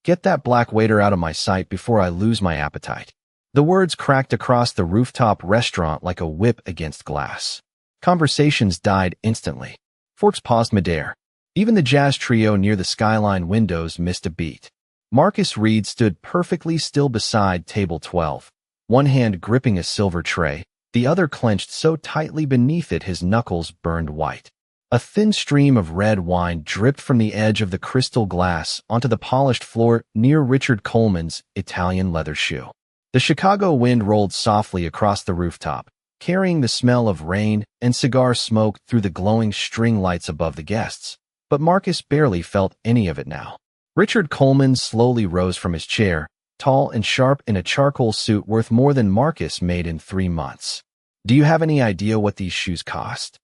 Get that black waiter out of my sight before I lose my appetite. The words cracked across the rooftop restaurant like a whip against glass. Conversations died instantly. Forks paused midair. Even the jazz trio near the skyline windows missed a beat. Marcus Reed stood perfectly still beside table 12, one hand gripping a silver tray, the other clenched so tightly beneath it his knuckles burned white. A thin stream of red wine dripped from the edge of the crystal glass onto the polished floor near Richard Coleman's Italian leather shoe. The Chicago wind rolled softly across the rooftop, carrying the smell of rain and cigar smoke through the glowing string lights above the guests. But Marcus barely felt any of it now. Richard Coleman slowly rose from his chair, tall and sharp in a charcoal suit worth more than Marcus made in 3 months. Do you have any idea what these shoes cost?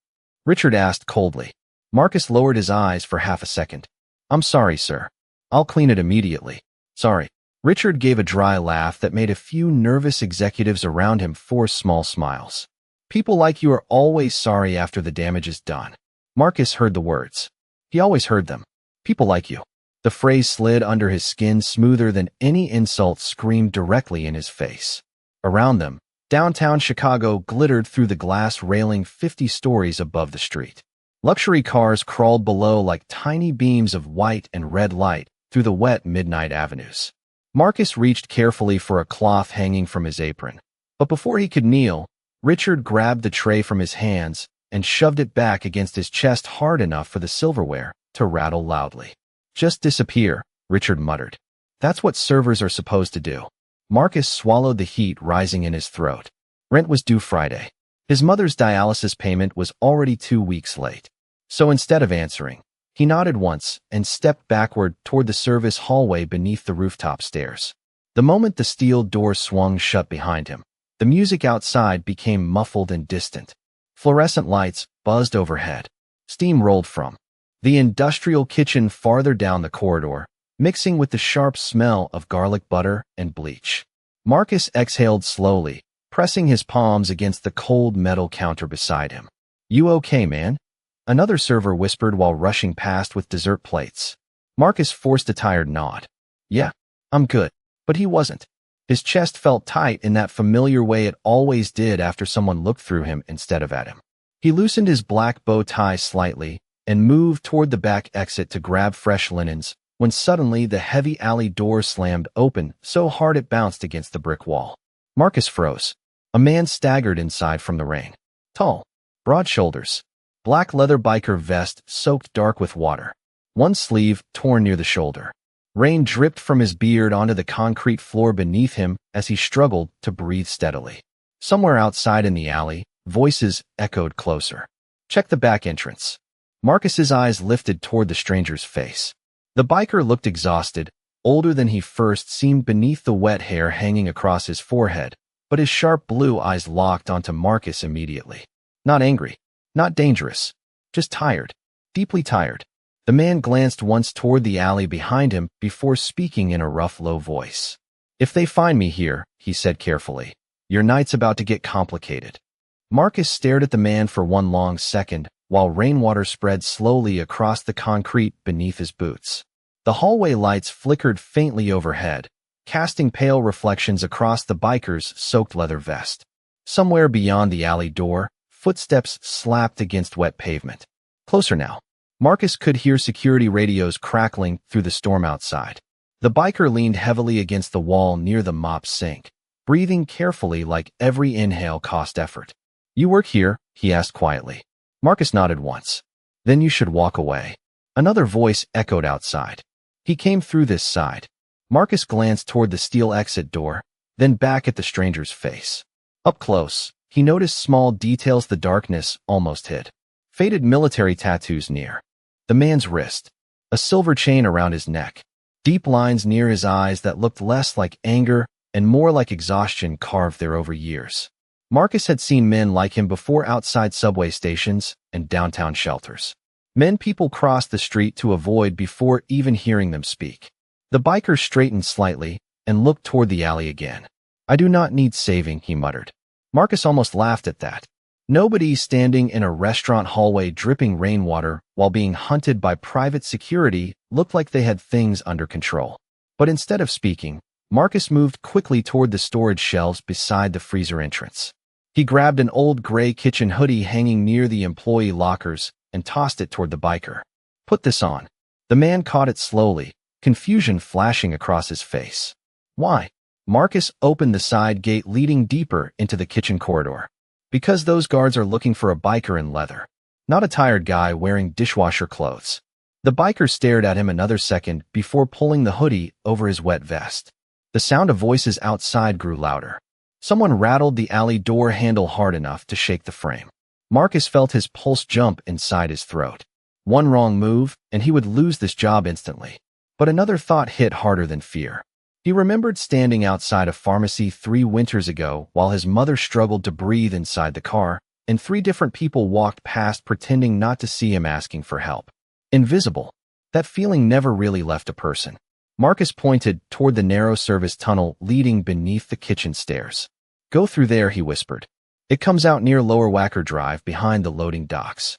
Richard asked coldly. Marcus lowered his eyes for half a second. I'm sorry, sir. I'll clean it immediately. Sorry. Richard gave a dry laugh that made a few nervous executives around him force small smiles. People like you are always sorry after the damage is done. Marcus heard the words. He always heard them. People like you. The phrase slid under his skin smoother than any insult screamed directly in his face. Around them, downtown Chicago glittered through the glass railing 50 stories above the street. Luxury cars crawled below like tiny beams of white and red light through the wet midnight avenues. Marcus reached carefully for a cloth hanging from his apron. But before he could kneel, Richard grabbed the tray from his hands and shoved it back against his chest hard enough for the silverware to rattle loudly. Just disappear, Richard muttered. That's what servers are supposed to do. Marcus swallowed the heat rising in his throat. Rent was due Friday. His mother's dialysis payment was already 2 weeks late. So instead of answering, he nodded once and stepped backward toward the service hallway beneath the rooftop stairs. The moment the steel door swung shut behind him, the music outside became muffled and distant. Fluorescent lights buzzed overhead. Steam rolled from the industrial kitchen farther down the corridor, mixing with the sharp smell of garlic butter and bleach. Marcus exhaled slowly, pressing his palms against the cold metal counter beside him. You okay, man? Another server whispered while rushing past with dessert plates. Marcus forced a tired nod. Yeah, I'm good. But he wasn't. His chest felt tight in that familiar way it always did after someone looked through him instead of at him. He loosened his black bow tie slightly and moved toward the back exit to grab fresh linens, when suddenly the heavy alley door slammed open so hard it bounced against the brick wall. Marcus froze. A man staggered inside from the rain. Tall, broad shoulders, black leather biker vest soaked dark with water, one sleeve torn near the shoulder. Rain dripped from his beard onto the concrete floor beneath him as he struggled to breathe steadily. Somewhere outside in the alley, voices echoed closer. Check the back entrance. Marcus's eyes lifted toward the stranger's face. The biker looked exhausted, older than he first seemed beneath the wet hair hanging across his forehead, but his sharp blue eyes locked onto Marcus immediately. Not angry, not dangerous, just tired, deeply tired. The man glanced once toward the alley behind him before speaking in a rough, low voice. If they find me here, he said carefully, your night's about to get complicated. Marcus stared at the man for one long second, while rainwater spread slowly across the concrete beneath his boots. The hallway lights flickered faintly overhead, casting pale reflections across the biker's soaked leather vest. Somewhere beyond the alley door, footsteps slapped against wet pavement. Closer now. Marcus could hear security radios crackling through the storm outside. The biker leaned heavily against the wall near the mop sink, breathing carefully like every inhale cost effort. You work here? He asked quietly. Marcus nodded once. Then you should walk away. Another voice echoed outside. He came through this side. Marcus glanced toward the steel exit door, then back at the stranger's face. Up close, he noticed small details the darkness almost hid. Faded military tattoos near the man's wrist, a silver chain around his neck, deep lines near his eyes that looked less like anger and more like exhaustion carved there over years. Marcus had seen men like him before outside subway stations and downtown shelters. Men people crossed the street to avoid before even hearing them speak. The biker straightened slightly and looked toward the alley again. I do not need saving, he muttered. Marcus almost laughed at that. Nobody standing in a restaurant hallway dripping rainwater while being hunted by private security looked like they had things under control. But instead of speaking, Marcus moved quickly toward the storage shelves beside the freezer entrance. He grabbed an old gray kitchen hoodie hanging near the employee lockers and tossed it toward the biker. "Put this on." The man caught it slowly, confusion flashing across his face. "Why?" Marcus opened the side gate leading deeper into the kitchen corridor. "Because those guards are looking for a biker in leather, not a tired guy wearing dishwasher clothes." The biker stared at him another second before pulling the hoodie over his wet vest. The sound of voices outside grew louder. Someone rattled the alley door handle hard enough to shake the frame. Marcus felt his pulse jump inside his throat. One wrong move, and he would lose this job instantly. But another thought hit harder than fear. He remembered standing outside a pharmacy 3 winters ago while his mother struggled to breathe inside the car, and 3 different people walked past pretending not to see him asking for help. Invisible. That feeling never really left a person. Marcus pointed toward the narrow service tunnel leading beneath the kitchen stairs. "Go through there," he whispered. "It comes out near Lower Wacker Drive behind the loading docks."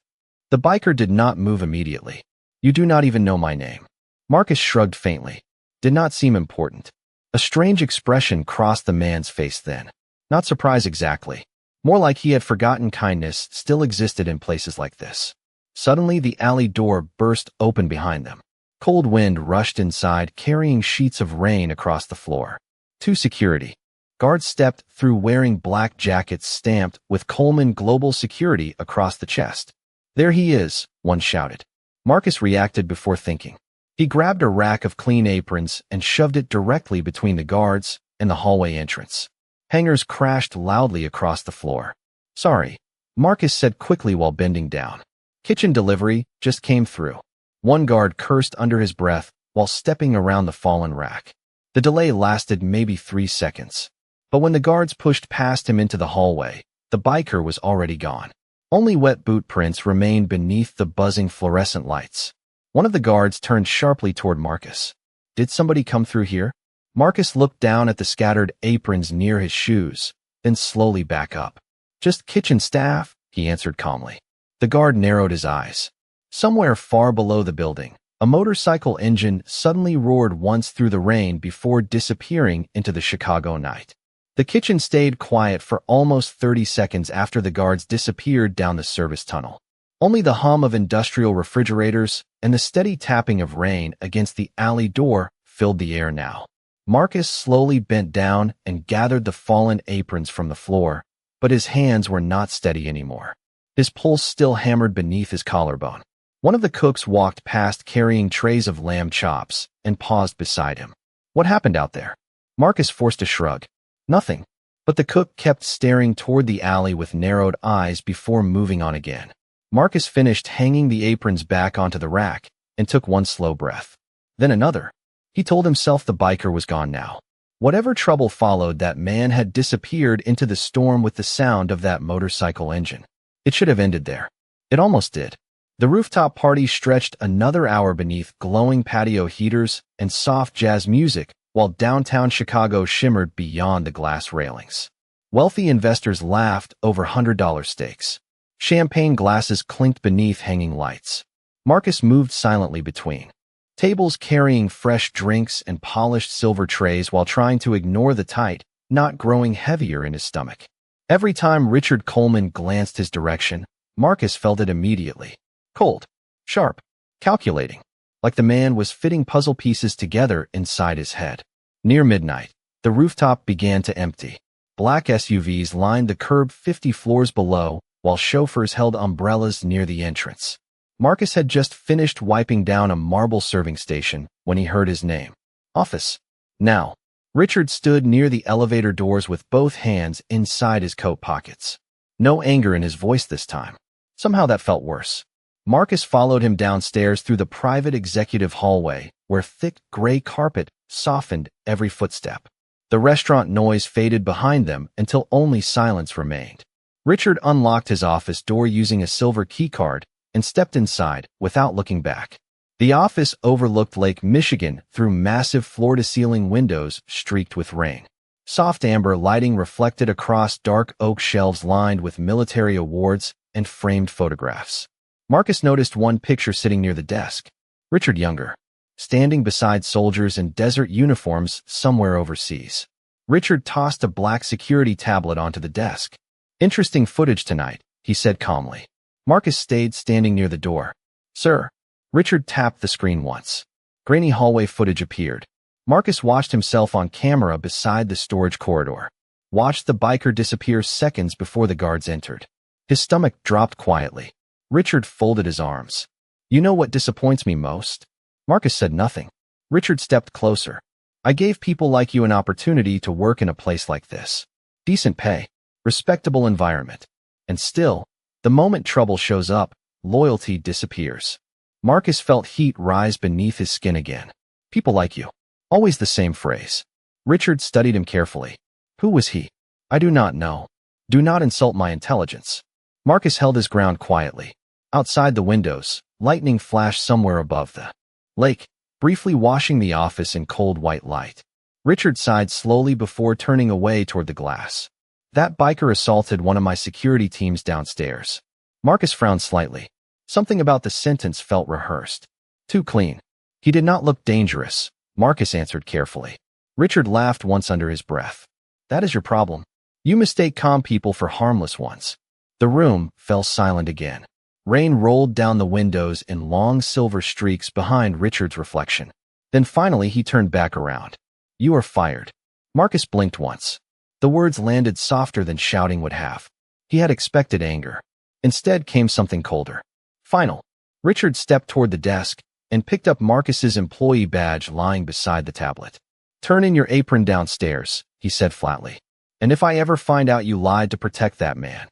The biker did not move immediately. "You do not even know my name." Marcus shrugged faintly. Did not seem important. A strange expression crossed the man's face then. Not surprise exactly. More like he had forgotten kindness still existed in places like this. Suddenly, the alley door burst open behind them. Cold wind rushed inside, carrying sheets of rain across the floor. 2 security guards stepped through wearing black jackets stamped with Coleman Global Security across the chest. "There he is," one shouted. Marcus reacted before thinking. He grabbed a rack of clean aprons and shoved it directly between the guards and the hallway entrance. Hangers crashed loudly across the floor. "Sorry," Marcus said quickly while bending down. "Kitchen delivery just came through." One guard cursed under his breath while stepping around the fallen rack. The delay lasted maybe 3 seconds. But when the guards pushed past him into the hallway, the biker was already gone. Only wet boot prints remained beneath the buzzing fluorescent lights. One of the guards turned sharply toward Marcus. "Did somebody come through here?" Marcus looked down at the scattered aprons near his shoes, then slowly back up. "Just kitchen staff," he answered calmly. The guard narrowed his eyes. Somewhere far below the building, a motorcycle engine suddenly roared once through the rain before disappearing into the Chicago night. The kitchen stayed quiet for almost 30 seconds after the guards disappeared down the service tunnel. Only the hum of industrial refrigerators and the steady tapping of rain against the alley door filled the air now. Marcus slowly bent down and gathered the fallen aprons from the floor, but his hands were not steady anymore. His pulse still hammered beneath his collarbone. One of the cooks walked past carrying trays of lamb chops and paused beside him. "What happened out there?" Marcus forced a shrug. "Nothing." But the cook kept staring toward the alley with narrowed eyes before moving on again. Marcus finished hanging the aprons back onto the rack and took one slow breath. Then another. He told himself the biker was gone now. Whatever trouble followed, that man had disappeared into the storm with the sound of that motorcycle engine. It should have ended there. It almost did. The rooftop party stretched another hour beneath glowing patio heaters and soft jazz music, while downtown Chicago shimmered beyond the glass railings. Wealthy investors laughed over $100 stakes. Champagne glasses clinked beneath hanging lights. Marcus moved silently between tables carrying fresh drinks and polished silver trays while trying to ignore the tight, knot growing heavier in his stomach. Every time Richard Coleman glanced his direction, Marcus felt it immediately. Cold, sharp, calculating, like the man was fitting puzzle pieces together inside his head. Near midnight, the rooftop began to empty. Black SUVs lined the curb 50 floors below, while chauffeurs held umbrellas near the entrance. Marcus had just finished wiping down a marble serving station when he heard his name. "Office." "Now." Richard stood near the elevator doors with both hands inside his coat pockets. No anger in his voice this time. Somehow that felt worse. Marcus followed him downstairs through the private executive hallway, where thick gray carpet softened every footstep. The restaurant noise faded behind them until only silence remained. Richard unlocked his office door using a silver keycard and stepped inside without looking back. The office overlooked Lake Michigan through massive floor-to-ceiling windows streaked with rain. Soft amber lighting reflected across dark oak shelves lined with military awards and framed photographs. Marcus noticed one picture sitting near the desk. Richard younger. standing beside soldiers in desert uniforms somewhere overseas. Richard tossed a black security tablet onto the desk. "Interesting footage tonight," he said calmly. Marcus stayed standing near the door. "Sir." Richard tapped the screen once. Grainy hallway footage appeared. Marcus watched himself on camera beside the storage corridor. Watched the biker disappear seconds before the guards entered. His stomach dropped quietly. Richard folded his arms. "You know what disappoints me most?" Marcus said nothing. Richard stepped closer. "I gave people like you an opportunity to work in a place like this. Decent pay, respectable environment. And still, the moment trouble shows up, loyalty disappears." Marcus felt heat rise beneath his skin again. "People like you." Always the same phrase. Richard studied him carefully. Who was he? "I do not know. Do not insult my intelligence." Marcus held his ground quietly. Outside the windows, lightning flashed somewhere above the lake, briefly washing the office in cold white light. Richard sighed slowly before turning away toward the glass. "That biker assaulted one of my security teams downstairs." Marcus frowned slightly. Something about the sentence felt rehearsed. Too clean. "He did not look dangerous," Marcus answered carefully. Richard laughed once under his breath. "That is your problem. You mistake calm people for harmless ones." The room fell silent again. Rain rolled down the windows in long silver streaks behind Richard's reflection. Then finally he turned back around. "You are fired." Marcus blinked once. The words landed softer than shouting would have. He had expected anger. Instead came something colder. "Final." Richard stepped toward the desk and picked up Marcus's employee badge lying beside the tablet. "Turn in your apron downstairs," he said flatly. "And if I ever find out you lied to protect that man."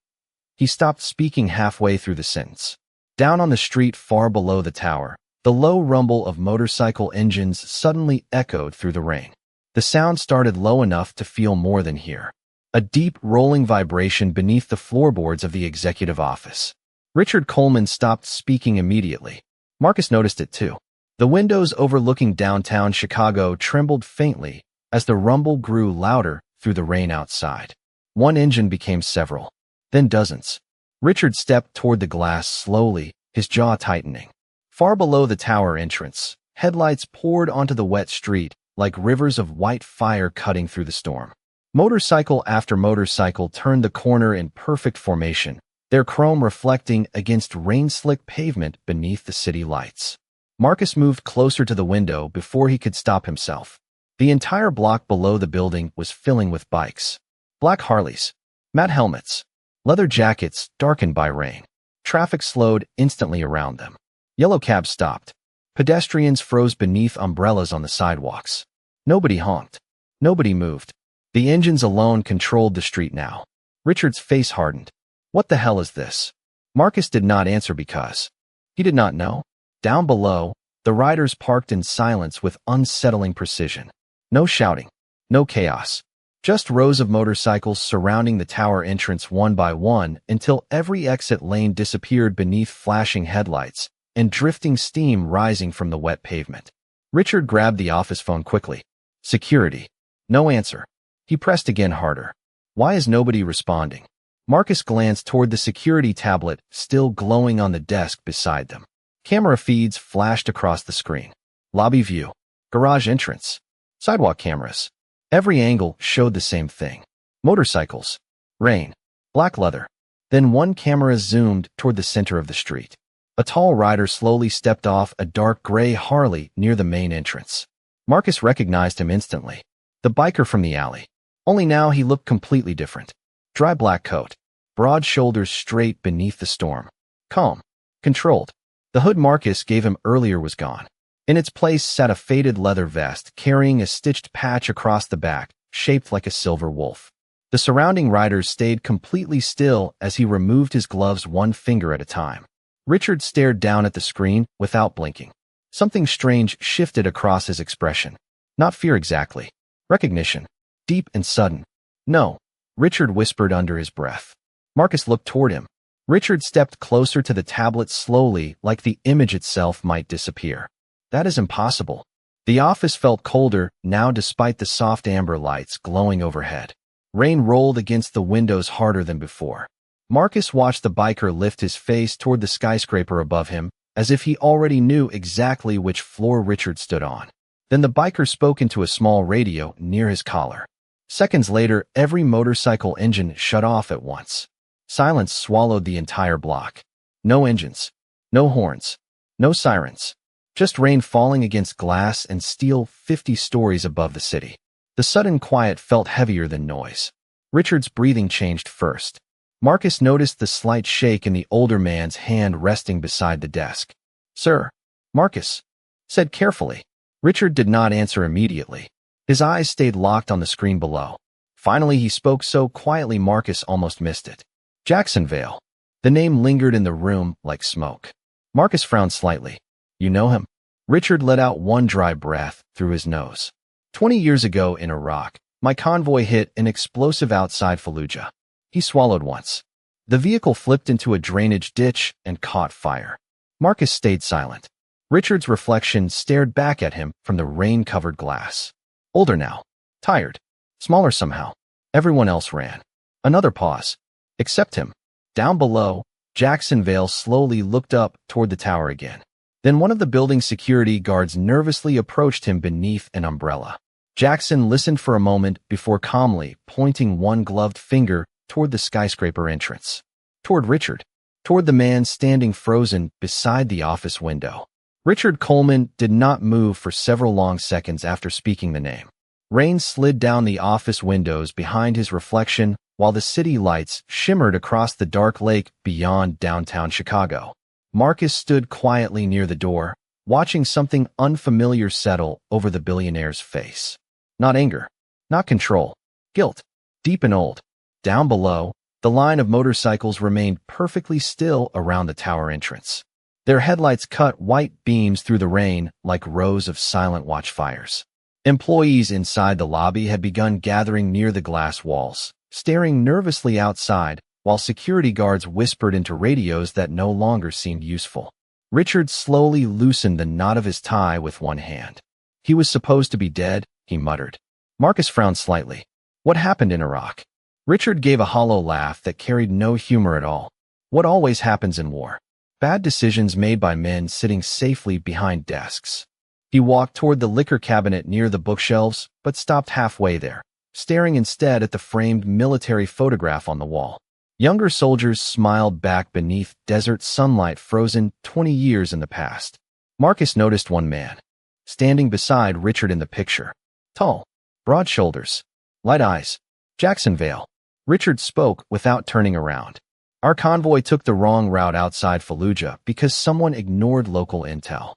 He stopped speaking halfway through the sentence. Down on the street far below the tower, the low rumble of motorcycle engines suddenly echoed through the rain. The sound started low enough to feel more than hear. A deep, rolling vibration beneath the floorboards of the executive office. Richard Coleman stopped speaking immediately. Marcus noticed it too. The windows overlooking downtown Chicago trembled faintly as the rumble grew louder through the rain outside. One engine became several, then dozens. Richard stepped toward the glass slowly, his jaw tightening. Far below the tower entrance, headlights poured onto the wet street like rivers of white fire cutting through the storm. Motorcycle after motorcycle turned the corner in perfect formation, their chrome reflecting against rain-slick pavement beneath the city lights. Marcus moved closer to the window before he could stop himself. The entire block below the building was filling with bikes. Black Harleys, matte helmets, leather jackets darkened by rain. Traffic slowed instantly around them. Yellow cabs stopped. Pedestrians froze beneath umbrellas on the sidewalks. Nobody honked. Nobody moved. The engines alone controlled the street now. Richard's face hardened. What the hell is this? Marcus did not answer because he did not know. Down below, the riders parked in silence with unsettling precision. No shouting. No chaos. Just rows of motorcycles surrounding the tower entrance one by one until every exit lane disappeared beneath flashing headlights and drifting steam rising from the wet pavement. Richard grabbed the office phone quickly. Security. No answer. He pressed again harder. Why is nobody responding? Marcus glanced toward the security tablet still glowing on the desk beside them. Camera feeds flashed across the screen. Lobby view. Garage entrance. Sidewalk cameras. Every angle showed the same thing. Motorcycles. Rain. Black leather. Then one camera zoomed toward the center of the street. A tall rider slowly stepped off a dark gray Harley near the main entrance. Marcus recognized him instantly. The biker from the alley. Only now he looked completely different. Dry black coat. Broad shoulders straight beneath the storm. Calm. Controlled. The hood Marcus gave him earlier was gone. In its place sat a faded leather vest carrying a stitched patch across the back, shaped like a silver wolf. The surrounding riders stayed completely still as he removed his gloves one finger at a time. Richard stared down at the screen without blinking. Something strange shifted across his expression. Not fear exactly. Recognition. Deep and sudden. No, Richard whispered under his breath. Marcus looked toward him. Richard stepped closer to the tablet slowly, like the image itself might disappear. That is impossible. The office felt colder now despite the soft amber lights glowing overhead. Rain rolled against the windows harder than before. Marcus watched the biker lift his face toward the skyscraper above him, as if he already knew exactly which floor Richard stood on. Then the biker spoke into a small radio near his collar. Seconds later, every motorcycle engine shut off at once. Silence swallowed the entire block. No engines, no horns, no sirens. Just rain falling against glass and steel 50 stories above the city. The sudden quiet felt heavier than noise. Richard's breathing changed first. Marcus noticed the slight shake in the older man's hand resting beside the desk. "Sir," Marcus said carefully. Richard did not answer immediately. His eyes stayed locked on the screen below. Finally, he spoke so quietly Marcus almost missed it. "Jacksonville." The name lingered in the room like smoke. Marcus frowned slightly. "You know him?" Richard let out one dry breath through his nose. 20 years ago in Iraq, my convoy hit an explosive outside Fallujah. He swallowed once. The vehicle flipped into a drainage ditch and caught fire. Marcus stayed silent. Richard's reflection stared back at him from the rain-covered glass. Older now. Tired. Smaller somehow. Everyone else ran. Another pause. Except him. Down below, Jacksonville slowly looked up toward the tower again. Then one of the building's security guards nervously approached him beneath an umbrella. Jackson listened for a moment before calmly pointing one gloved finger toward the skyscraper entrance. Toward Richard. Toward the man standing frozen beside the office window. Richard Coleman did not move for several long seconds after speaking the name. Rain slid down the office windows behind his reflection while the city lights shimmered across the dark lake beyond downtown Chicago. Marcus stood quietly near the door, watching something unfamiliar settle over the billionaire's face. Not anger, not control, guilt, deep and old. Down below, the line of motorcycles remained perfectly still around the tower entrance. Their headlights cut white beams through the rain like rows of silent watchfires. Employees inside the lobby had begun gathering near the glass walls, staring nervously outside, while security guards whispered into radios that no longer seemed useful. Richard slowly loosened the knot of his tie with one hand. "He was supposed to be dead," he muttered. Marcus frowned slightly. "What happened in Iraq?" Richard gave a hollow laugh that carried no humor at all. "What always happens in war? Bad decisions made by men sitting safely behind desks." He walked toward the liquor cabinet near the bookshelves, but stopped halfway there, staring instead at the framed military photograph on the wall. Younger soldiers smiled back beneath desert sunlight frozen 20 years in the past. Marcus noticed one man, standing beside Richard in the picture. Tall, broad shoulders, light eyes. "Jacksonville." Richard spoke without turning around. "Our convoy took the wrong route outside Fallujah because someone ignored local intel."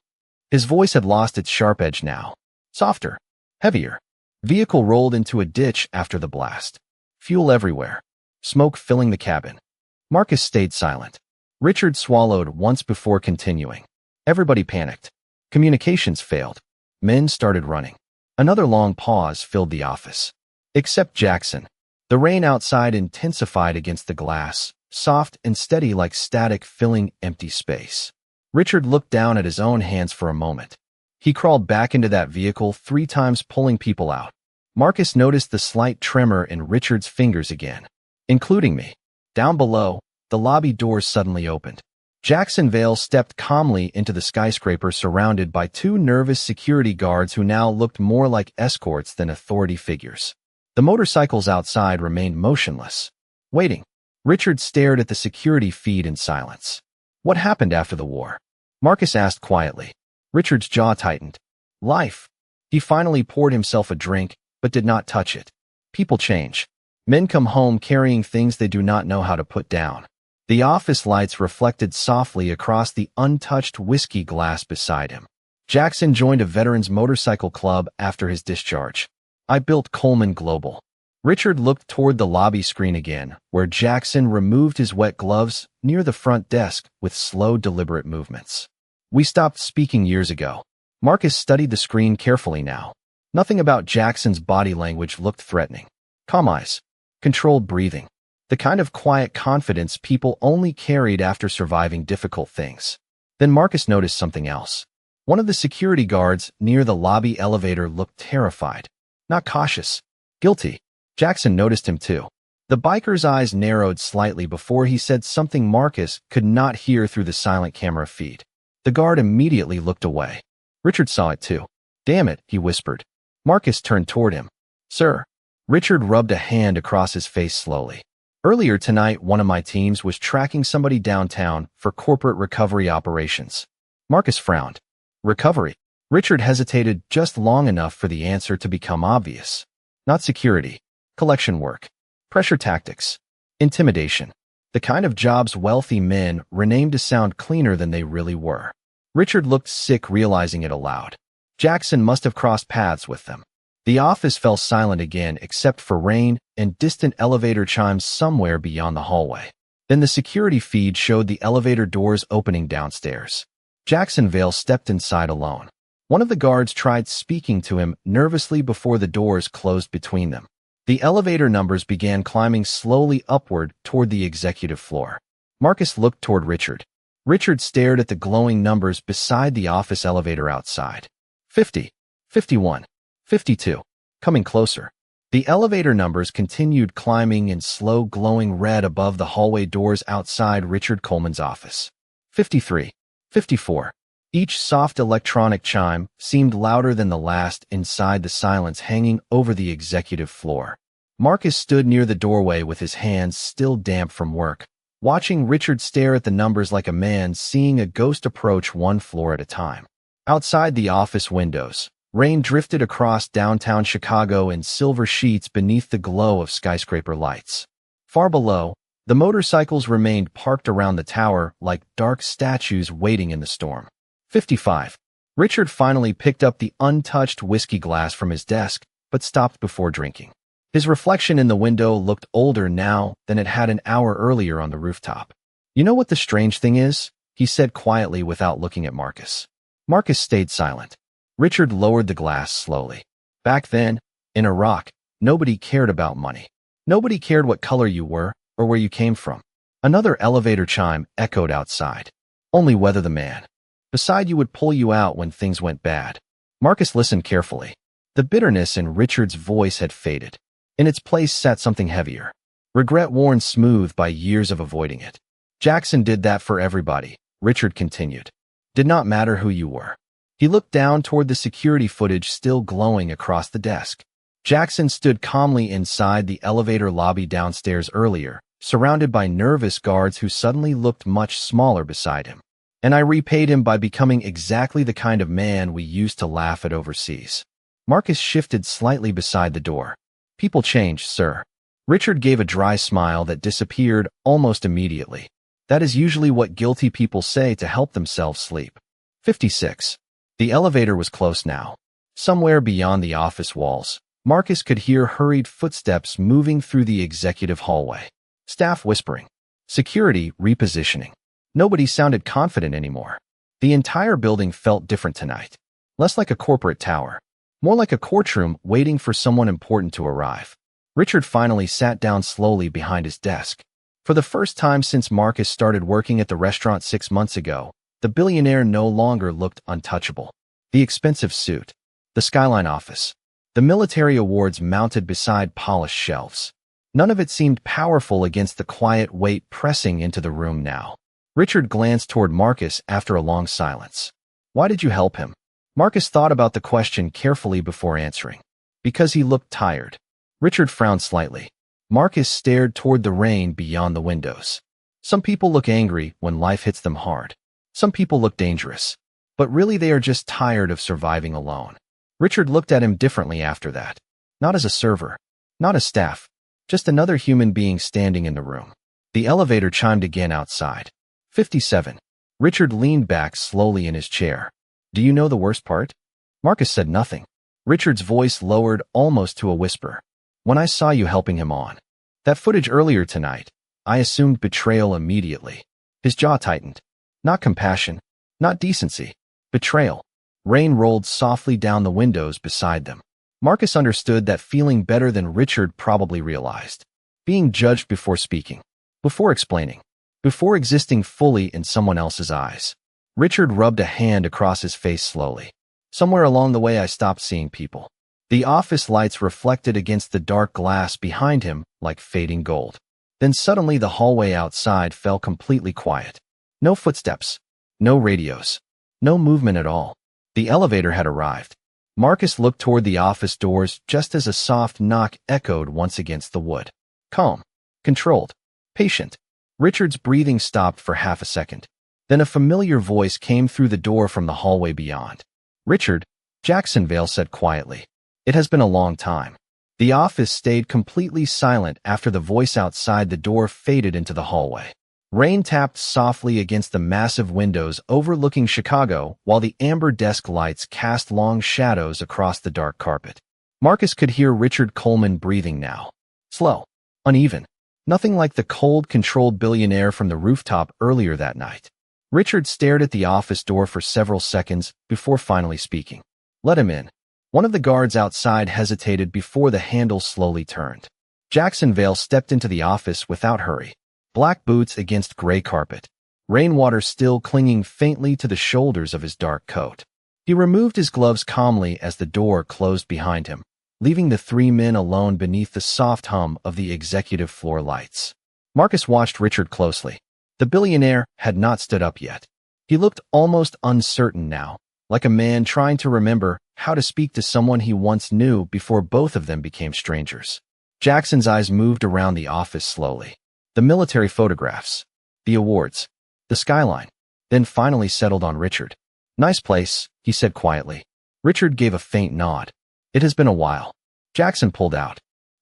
His voice had lost its sharp edge now. Softer, heavier. Vehicle rolled into a ditch after the blast. Fuel everywhere. Smoke filling the cabin. Marcus stayed silent. Richard swallowed once before continuing. Everybody panicked. Communications failed. Men started running. Another long pause filled the office. Except Jackson. The rain outside intensified against the glass, soft and steady like static filling empty space. Richard looked down at his own hands for a moment. He crawled back into that vehicle 3 times, pulling people out. Marcus noticed the slight tremor in Richard's fingers again. "Including me." Down below, the lobby doors suddenly opened. Jacksonville stepped calmly into the skyscraper surrounded by 2 nervous security guards who now looked more like escorts than authority figures. The motorcycles outside remained motionless, waiting. Richard stared at the security feed in silence. "What happened after the war?" Marcus asked quietly. Richard's jaw tightened. "Life." He finally poured himself a drink, but did not touch it. "People change. Men come home carrying things they do not know how to put down." The office lights reflected softly across the untouched whiskey glass beside him. Jackson joined a veterans motorcycle club after his discharge. "I built Coleman Global." Richard looked toward the lobby screen again, where Jackson removed his wet gloves near the front desk with slow, deliberate movements. "We stopped speaking years ago." Marcus studied the screen carefully now. Nothing about Jackson's body language looked threatening. Calm eyes. Controlled breathing. The kind of quiet confidence people only carried after surviving difficult things. Then Marcus noticed something else. One of the security guards near the lobby elevator looked terrified. Not cautious. Guilty. Jackson noticed him too. The biker's eyes narrowed slightly before he said something Marcus could not hear through the silent camera feed. The guard immediately looked away. Richard saw it too. "Damn it," he whispered. Marcus turned toward him. "Sir." Richard rubbed a hand across his face slowly. "Earlier tonight, one of my teams was tracking somebody downtown for corporate recovery operations." Marcus frowned. "Recovery?" Richard hesitated just long enough for the answer to become obvious. "Not security. Collection work. Pressure tactics. Intimidation. The kind of jobs wealthy men renamed to sound cleaner than they really were." Richard looked sick realizing it aloud. Jackson must have crossed paths with them. The office fell silent again except for rain and distant elevator chimes somewhere beyond the hallway. Then the security feed showed the elevator doors opening downstairs. Jacksonville stepped inside alone. One of the guards tried speaking to him nervously before the doors closed between them. The elevator numbers began climbing slowly upward toward the executive floor. Marcus looked toward Richard. Richard stared at the glowing numbers beside the office elevator outside. 50, 51, 52, coming closer. The elevator numbers continued climbing in slow glowing red above the hallway doors outside Richard Coleman's office. 53, 54. Each soft electronic chime seemed louder than the last inside the silence hanging over the executive floor. Marcus stood near the doorway with his hands still damp from work, watching Richard stare at the numbers like a man seeing a ghost approach one floor at a time. Outside the office windows, rain drifted across downtown Chicago in silver sheets beneath the glow of skyscraper lights. Far below, the motorcycles remained parked around the tower like dark statues waiting in the storm. 55. Richard finally picked up the untouched whiskey glass from his desk, but stopped before drinking. His reflection in the window looked older now than it had an hour earlier on the rooftop. "You know what the strange thing is?" he said quietly without looking at Marcus. Marcus stayed silent. Richard lowered the glass slowly. "Back then, in Iraq, nobody cared about money. Nobody cared what color you were or where you came from." Another elevator chime echoed outside. "Only whether the man beside you would pull you out when things went bad." Marcus listened carefully. The bitterness in Richard's voice had faded. In its place sat something heavier. Regret worn smooth by years of avoiding it. "Jackson did that for everybody," Richard continued. "Did not matter who you were." He looked down toward the security footage still glowing across the desk. Jackson stood calmly inside the elevator lobby downstairs earlier, surrounded by nervous guards who suddenly looked much smaller beside him. "And I repaid him by becoming exactly the kind of man we used to laugh at overseas." Marcus shifted slightly beside the door. "People change, sir." Richard gave a dry smile that disappeared almost immediately. "That is usually what guilty people say to help themselves sleep." 56. The elevator was close now. Somewhere beyond the office walls, Marcus could hear hurried footsteps moving through the executive hallway. Staff whispering. Security repositioning. Nobody sounded confident anymore. The entire building felt different tonight. Less like a corporate tower. More like a courtroom waiting for someone important to arrive. Richard finally sat down slowly behind his desk. For the first time since Marcus started working at the restaurant 6 months ago, the billionaire no longer looked untouchable. The expensive suit, the Skyline office, the military awards mounted beside polished shelves. None of it seemed powerful against the quiet weight pressing into the room now. Richard glanced toward Marcus after a long silence. "Why did you help him?" Marcus thought about the question carefully before answering. "Because he looked tired." Richard frowned slightly. Marcus stared toward the rain beyond the windows. "Some people look angry when life hits them hard. Some people look dangerous. But really they are just tired of surviving alone." Richard looked at him differently after that. Not as a server. Not as staff. Just another human being standing in the room. The elevator chimed again outside. 57. Richard leaned back slowly in his chair. "Do you know the worst part?" Marcus said nothing. Richard's voice lowered almost to a whisper. "When I saw you helping him on that footage earlier tonight, I assumed betrayal immediately." His jaw tightened. Not compassion. Not decency. Betrayal. Rain rolled softly down the windows beside them. Marcus understood that feeling better than Richard probably realized. Being judged before speaking. Before explaining. Before existing fully in someone else's eyes. Richard rubbed a hand across his face slowly. "Somewhere along the way I stopped seeing people." The office lights reflected against the dark glass behind him like fading gold. Then suddenly the hallway outside fell completely quiet. No footsteps. No radios. No movement at all. The elevator had arrived. Marcus looked toward the office doors just as a soft knock echoed once against the wood. Calm. Controlled. Patient. Richard's breathing stopped for half a second. Then a familiar voice came through the door from the hallway beyond. "Richard," Jacksonville said quietly. "It has been a long time." The office stayed completely silent after the voice outside the door faded into the hallway. Rain tapped softly against the massive windows overlooking Chicago while the amber desk lights cast long shadows across the dark carpet. Marcus could hear Richard Coleman breathing now. Slow. Uneven. Nothing like the cold, controlled billionaire from the rooftop earlier that night. Richard stared at the office door for several seconds before finally speaking. "Let him in." One of the guards outside hesitated before the handle slowly turned. Jacksonville stepped into the office without hurry. Black boots against gray carpet. Rainwater still clinging faintly to the shoulders of his dark coat. He removed his gloves calmly as the door closed behind him, leaving the three men alone beneath the soft hum of the executive floor lights. Marcus watched Richard closely. The billionaire had not stood up yet. He looked almost uncertain now, like a man trying to remember how to speak to someone he once knew before both of them became strangers. Jackson's eyes moved around the office slowly. The military photographs, the awards, the skyline, then finally settled on Richard. "Nice place," he said quietly. Richard gave a faint nod. "It has been a while." Jackson pulled out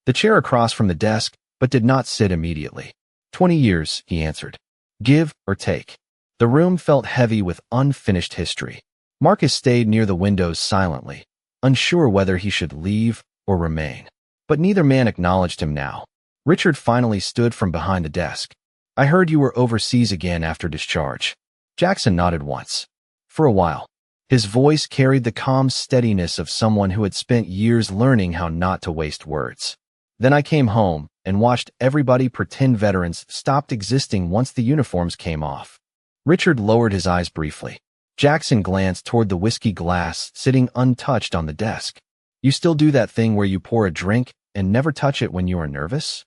the chair across from the desk, but did not sit immediately. 20 years, he answered. "Give or take." The room felt heavy with unfinished history. Marcus stayed near the windows silently, unsure whether he should leave or remain. But neither man acknowledged him now. Richard finally stood from behind the desk. "I heard you were overseas again after discharge." Jackson nodded once. "For a while." His voice carried the calm steadiness of someone who had spent years learning how not to waste words. "Then I came home and watched everybody pretend veterans stopped existing once the uniforms came off." Richard lowered his eyes briefly. Jackson glanced toward the whiskey glass sitting untouched on the desk. "You still do that thing where you pour a drink and never touch it when you are nervous?"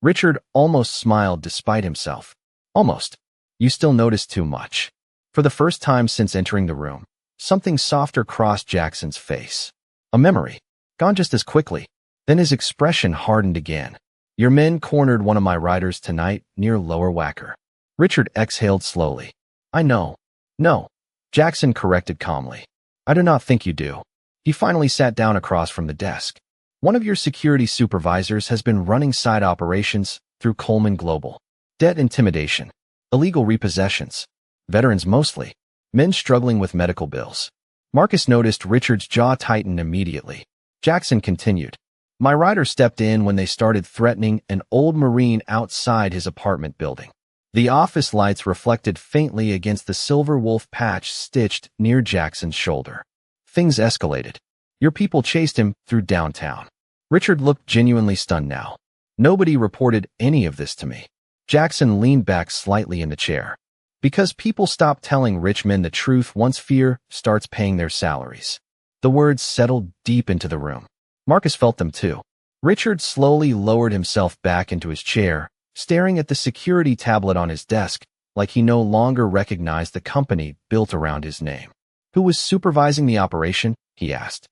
Richard almost smiled despite himself. "Almost. You still notice too much." For the first time since entering the room, something softer crossed Jackson's face. A memory. Gone just as quickly. Then his expression hardened again. "Your men cornered one of my riders tonight near Lower Wacker." Richard exhaled slowly. "I know." "No," Jackson corrected calmly. "I do not think you do." He finally sat down across from the desk. "One of your security supervisors has been running side operations through Coleman Global. Debt intimidation. Illegal repossessions. Veterans mostly. Men struggling with medical bills." Marcus noticed Richard's jaw tighten immediately. Jackson continued. "My rider stepped in when they started threatening an old Marine outside his apartment building." The office lights reflected faintly against the silver wolf patch stitched near Jackson's shoulder. "Things escalated. Your people chased him through downtown." Richard looked genuinely stunned now. "Nobody reported any of this to me." Jackson leaned back slightly in the chair. "Because people stop telling rich men the truth once fear starts paying their salaries." The words settled deep into the room. Marcus felt them too. Richard slowly lowered himself back into his chair, staring at the security tablet on his desk like he no longer recognized the company built around his name. "Who was supervising the operation?" he asked.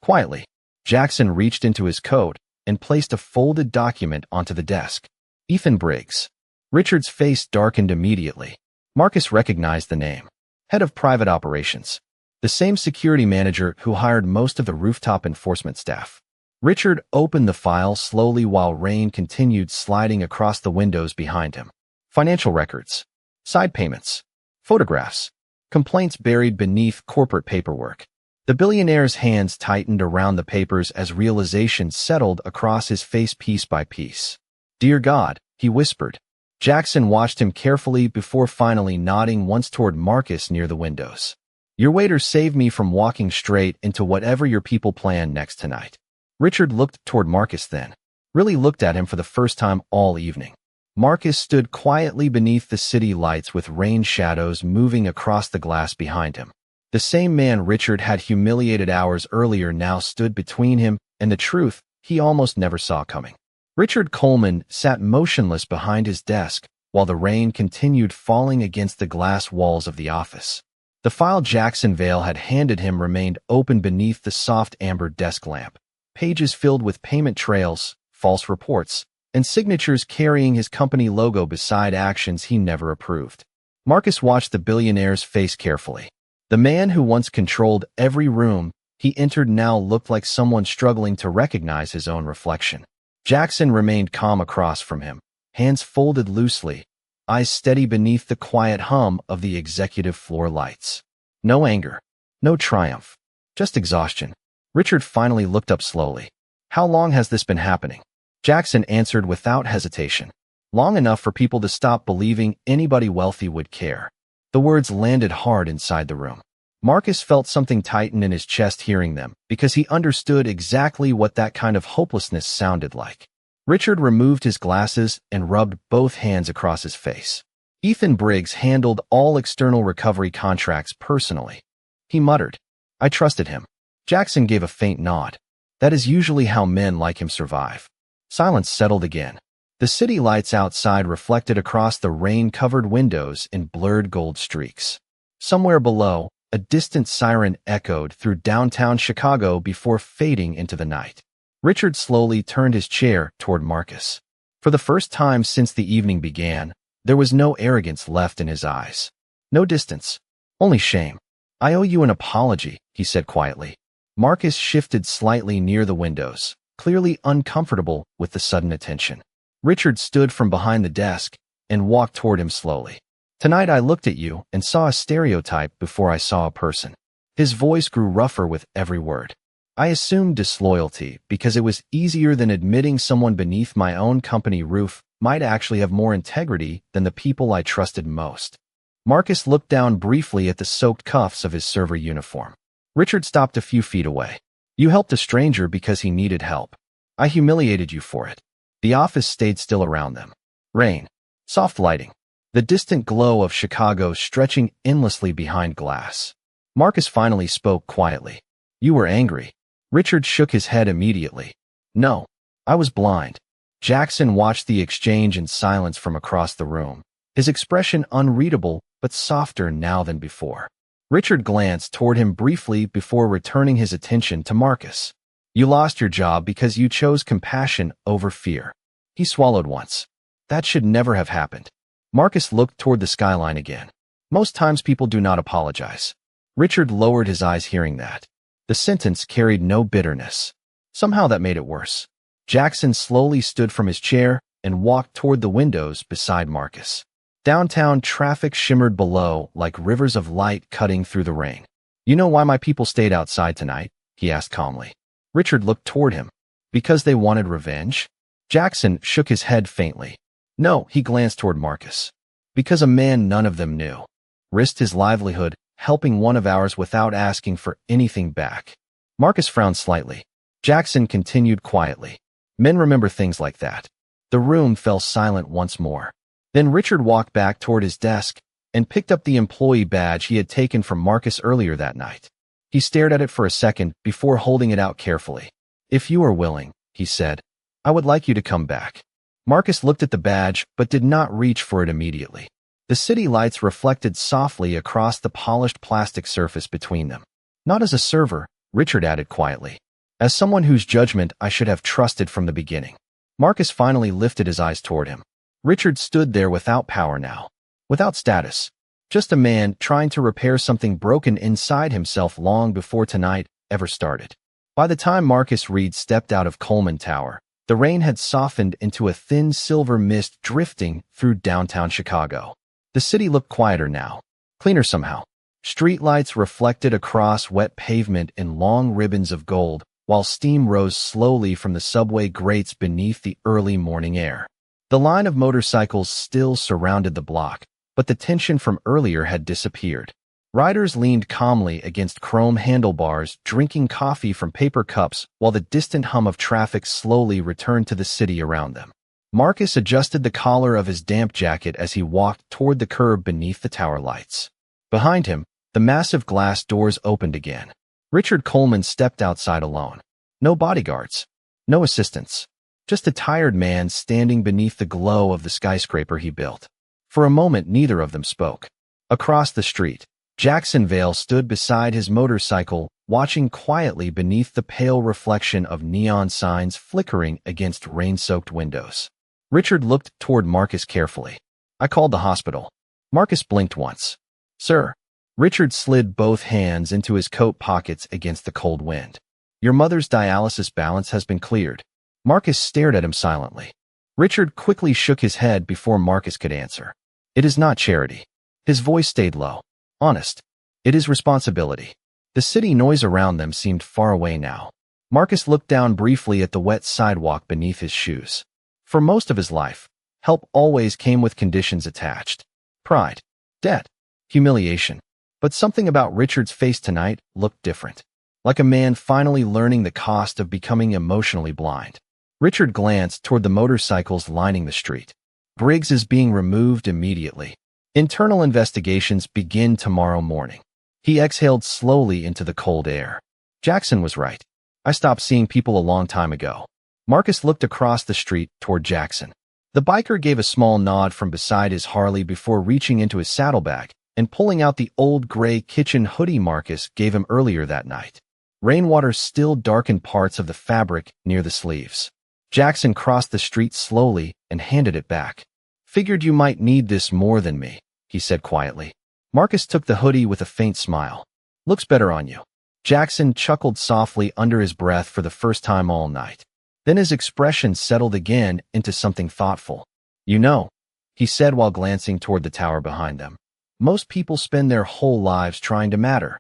Quietly, Jackson reached into his coat and placed a folded document onto the desk. "Ethan Briggs." Richard's face darkened immediately. Marcus recognized the name. Head of Private Operations. The same security manager who hired most of the rooftop enforcement staff. Richard opened the file slowly while rain continued sliding across the windows behind him. Financial records. Side payments. Photographs. Complaints buried beneath corporate paperwork. The billionaire's hands tightened around the papers as realization settled across his face piece by piece. "Dear God," he whispered. Jackson watched him carefully before finally nodding once toward Marcus near the windows. "Your waiter saved me from walking straight into whatever your people plan next tonight." Richard looked toward Marcus then. Really looked at him for the first time all evening. Marcus stood quietly beneath the city lights with rain shadows moving across the glass behind him. The same man Richard had humiliated hours earlier now stood between him and the truth he almost never saw coming. Richard Coleman sat motionless behind his desk while the rain continued falling against the glass walls of the office. The file Jackson Vale had handed him remained open beneath the soft amber desk lamp, pages filled with payment trails, false reports, and signatures carrying his company logo beside actions he never approved. Marcus watched the billionaire's face carefully. The man who once controlled every room he entered now looked like someone struggling to recognize his own reflection. Jackson remained calm across from him, hands folded loosely, eyes steady beneath the quiet hum of the executive floor lights. No anger, no triumph, just exhaustion. Richard finally looked up slowly. How long has this been happening? Jackson answered without hesitation. Long enough for people to stop believing anybody wealthy would care. The words landed hard inside the room. Marcus felt something tighten in his chest hearing them, because he understood exactly what that kind of hopelessness sounded like. Richard removed his glasses and rubbed both hands across his face. Ethan Briggs handled all external recovery contracts personally. He muttered, "I trusted him." Jackson gave a faint nod. That is usually how men like him survive. Silence settled again. The city lights outside reflected across the rain-covered windows in blurred gold streaks. Somewhere below, a distant siren echoed through downtown Chicago before fading into the night. Richard slowly turned his chair toward Marcus. For the first time since the evening began, there was no arrogance left in his eyes. No distance, only shame. "I owe you an apology," he said quietly. Marcus shifted slightly near the windows, clearly uncomfortable with the sudden attention. Richard stood from behind the desk and walked toward him slowly. "Tonight I looked at you and saw a stereotype before I saw a person." His voice grew rougher with every word. "I assumed disloyalty because it was easier than admitting someone beneath my own company roof might actually have more integrity than the people I trusted most." Marcus looked down briefly at the soaked cuffs of his server uniform. Richard stopped a few feet away. "You helped a stranger because he needed help. I humiliated you for it." The office stayed still around them. Rain. Soft lighting. The distant glow of Chicago stretching endlessly behind glass. Marcus finally spoke quietly. "You were angry." Richard shook his head immediately. "No, I was blind." Jackson watched the exchange in silence from across the room, his expression unreadable but softer now than before. Richard glanced toward him briefly before returning his attention to Marcus. "You lost your job because you chose compassion over fear." He swallowed once. That should never have happened. Marcus looked toward the skyline again. "Most times people do not apologize." Richard lowered his eyes hearing that. The sentence carried no bitterness. Somehow that made it worse. Jackson slowly stood from his chair and walked toward the windows beside Marcus. Downtown traffic shimmered below like rivers of light cutting through the rain. "You know why my people stayed outside tonight?" he asked calmly. Richard looked toward him. "Because they wanted revenge?" Jackson shook his head faintly. "No," he glanced toward Marcus. "Because a man none of them knew risked his livelihood helping one of ours without asking for anything back." Marcus frowned slightly. Jackson continued quietly. "Men remember things like that." The room fell silent once more. Then Richard walked back toward his desk and picked up the employee badge he had taken from Marcus earlier that night. He stared at it for a second before holding it out carefully. "If you are willing," he said, "I would like you to come back." Marcus looked at the badge but did not reach for it immediately. The city lights reflected softly across the polished plastic surface between them. "Not as a server," Richard added quietly. "As someone whose judgment I should have trusted from the beginning." Marcus finally lifted his eyes toward him. Richard stood there without power now, without status, just a man trying to repair something broken inside himself long before tonight ever started. By the time Marcus Reed stepped out of Coleman Tower, the rain had softened into a thin silver mist drifting through downtown Chicago. The city looked quieter now, cleaner somehow. Streetlights reflected across wet pavement in long ribbons of gold, while steam rose slowly from the subway grates beneath the early morning air. The line of motorcycles still surrounded the block, but the tension from earlier had disappeared. Riders leaned calmly against chrome handlebars, drinking coffee from paper cups, while the distant hum of traffic slowly returned to the city around them. Marcus adjusted the collar of his damp jacket as he walked toward the curb beneath the tower lights. Behind him, the massive glass doors opened again. Richard Coleman stepped outside alone. No bodyguards, no assistants, just a tired man standing beneath the glow of the skyscraper he built. For a moment, neither of them spoke. Across the street, Jacksonville stood beside his motorcycle, watching quietly beneath the pale reflection of neon signs flickering against rain-soaked windows. Richard looked toward Marcus carefully. "I called the hospital." Marcus blinked once. "Sir." Richard slid both hands into his coat pockets against the cold wind. "Your mother's dialysis balance has been cleared." Marcus stared at him silently. Richard quickly shook his head before Marcus could answer. "It is not charity." His voice stayed low. "Honest. It is responsibility." The city noise around them seemed far away now. Marcus looked down briefly at the wet sidewalk beneath his shoes. For most of his life, help always came with conditions attached. Pride, debt, humiliation. But something about Richard's face tonight looked different. Like a man finally learning the cost of becoming emotionally blind. Richard glanced toward the motorcycles lining the street. "Briggs is being removed immediately. Internal investigations begin tomorrow morning." He exhaled slowly into the cold air. Jackson was right. I stopped seeing people a long time ago. Marcus looked across the street toward Jackson. The biker gave a small nod from beside his Harley before reaching into his saddlebag and pulling out the old gray kitchen hoodie Marcus gave him earlier that night. Rainwater still darkened parts of the fabric near the sleeves. Jackson crossed the street slowly and handed it back. "Figured you might need this more than me," he said quietly. Marcus took the hoodie with a faint smile. "Looks better on you." Jackson chuckled softly under his breath for the first time all night. Then his expression settled again into something thoughtful. "You know," he said while glancing toward the tower behind them, "most people spend their whole lives trying to matter."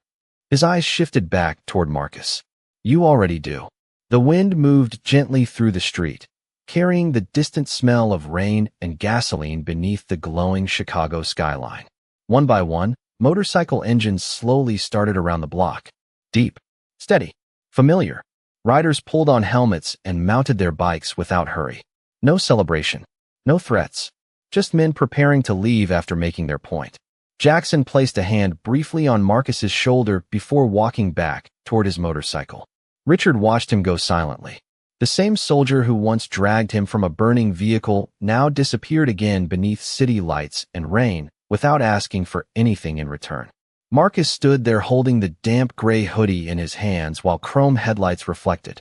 His eyes shifted back toward Marcus. "You already do." The wind moved gently through the street, carrying the distant smell of rain and gasoline beneath the glowing Chicago skyline. One by one, motorcycle engines slowly started around the block. Deep, steady, familiar. Riders pulled on helmets and mounted their bikes without hurry. No celebration, no threats, just men preparing to leave after making their point. Jackson placed a hand briefly on Marcus's shoulder before walking back toward his motorcycle. Richard watched him go silently. The same soldier who once dragged him from a burning vehicle now disappeared again beneath city lights and rain without asking for anything in return. Marcus stood there holding the damp gray hoodie in his hands while chrome headlights reflected.